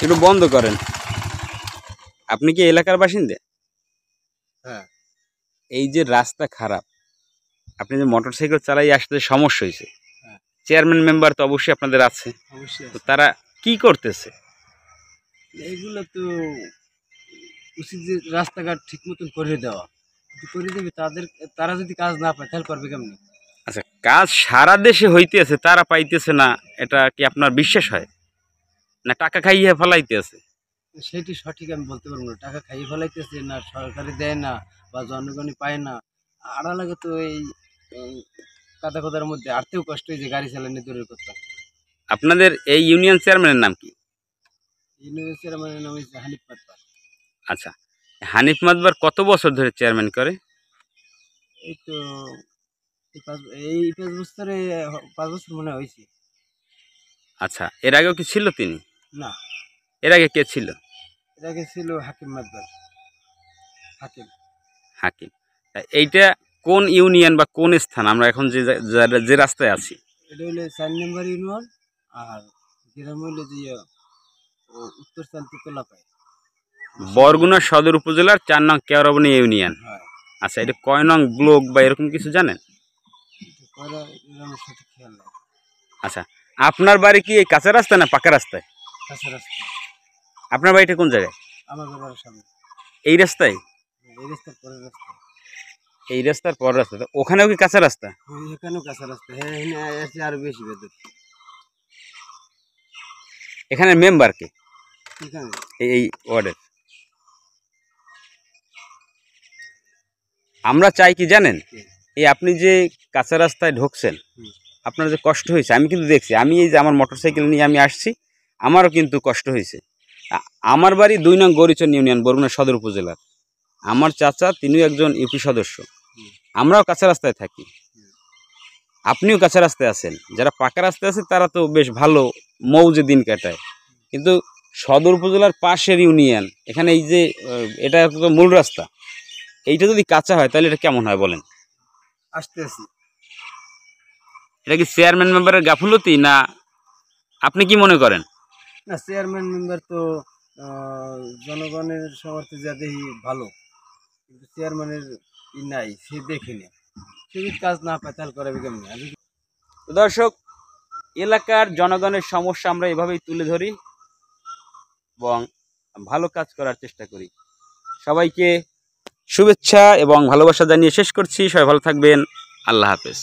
একটু বন্ধ করেন। আপনি কি এলাকার বাসিন্দা? হ্যাঁ। এই যে রাস্তা খারাপ, আপনি যে মোটরসাইকেল চালাই আসতে সমস্যা হয়েছে, হ্যাঁ। চেয়ারম্যান মেম্বার তো অবশ্যই আপনাদের আছে, অবশ্যই তো আছে। তারা কি করতেছে? এইগুলো তো উচিত যে রাস্তাঘাট ঠিক মতন করে দেওয়া, করে দেবে। তারা যদি কাজ না পায় তাহলে পারবে কেমনি? আচ্ছা, কাজ সারা দেশে হইতেছে, তারা পাইতেছে না, এটা কি আপনার বিশ্বাস হয়? না টাকা খাইয়ে ফেলাইতেছে? সেটি সঠিক আমি বলতে পারবো না। টাকা খাইয়ে ফেলাইতেছে, না সরকারি দেয় না, বা জনগণই পায় না। লাগে তো এই এই কাদা খোদার মধ্যে আরতেও কষ্ট হয় যে গাড়ি চালানো দূরের কথা। আপনাদের এই ইউনিয়ন চেয়ারম্যানের নাম কি? ইউনিয়ন চেয়ারম্যানের নাম হচ্ছে হানিফ মাতবার। আচ্ছা, হানিফ মাতবার কত বছর ধরে চেয়ারম্যান করে? এই তো এই 5 বছরে 5 বছর মনে হয় হয়েছে। আচ্ছা, এর আগেও কি ছিল তিনি? না, এর আগে কে ছিল? এর আগে ছিল হাকিম মাতবার। হাকিম। হাকিম। এইটা কোন ইউনিয়ন বা কোন স্থান? আমরা এখন যে রাস্তায় আছি, এটা হইলে 4 নম্বর ইউনিয়ন। আর গ্রাম হইলে যে উত্তর চালতিতলা পায়। বরগুনা সদর উপজেলার 4 নং কেওড়াবনী ইউনিয়ন। হ্যাঁ। আচ্ছা, এটা কয় নং ব্লক বা এরকম কিছু জানেন? আমার সঠিক খেয়াল নাই। আচ্ছা, আপনার বাড়ি কি এই কাঁচা রাস্তা না পাকা রাস্তায়? কাঁচা রাস্তা। আপনার বাড়িটা কোন জায়গায়? আমার বাবার সামনে। এই রাস্তায়? এই রাস্তার পরের রাস্তা। এই রাস্তার পর রাস্তা, তো ওখানেও কি কাঁচা রাস্তা? হ্যাঁ, এখানেও কাঁচা রাস্তা। হ্যাঁ, এখানে আছে আরো বেশি ভেতর। এখানে মেম্বার কে এখানে এই ওয়ার্ডের? আমরা চাই কি জানেন, এই আপনি যে কাঁচা রাস্তায় ঢুকছেন, আপনার যে কষ্ট হয়েছে আমি কিন্তু দেখছি। আমি এই যে আমার মোটরসাইকেল নিয়ে আমি আসছি, আমারও কিন্তু কষ্ট হয়েছে। আমার বাড়ি 2 নং গরিচন ইউনিয়ন, বরগুনা সদর উপজেলার। আমার চাচা তিনিও একজন ইউপি সদস্য। আমরাও কাঁচা রাস্তায় থাকি, আপনিও কাঁচা রাস্তায় আছেন। যারা পাকা রাস্তায় আছে তারা তো বেশ ভালো মৌজে দিন কাটায়, কিন্তু সদর উপজেলার পাশের ইউনিয়ন, এখানে এই যে এটা তো মূল রাস্তা, এইটা যদি কাঁচা হয় তাহলে এটা কেমন হয় বলেন? আসতে আছি। এটা কি চেয়ারম্যান মেম্বারের গাফুলতি, না আপনি কি মনে করেন? না, চেয়ারম্যান মেম্বার তো জনগণের সমর্থে যাদেরই ভালো, কিন্তু চেয়ারম্যানের নাই, সে দেখেনি। সে যদি কাজ না পায় তাহলে করাবে কেমনি? দর্শক, এলাকার জনগণের সমস্যা আমরা এভাবেই তুলে ধরি এবং ভালো কাজ করার চেষ্টা করি। সবাইকে শুভেচ্ছা এবং ভালোবাসা জানিয়ে শেষ করছি। সবাই ভালো থাকবেন। আল্লাহ হাফেজ।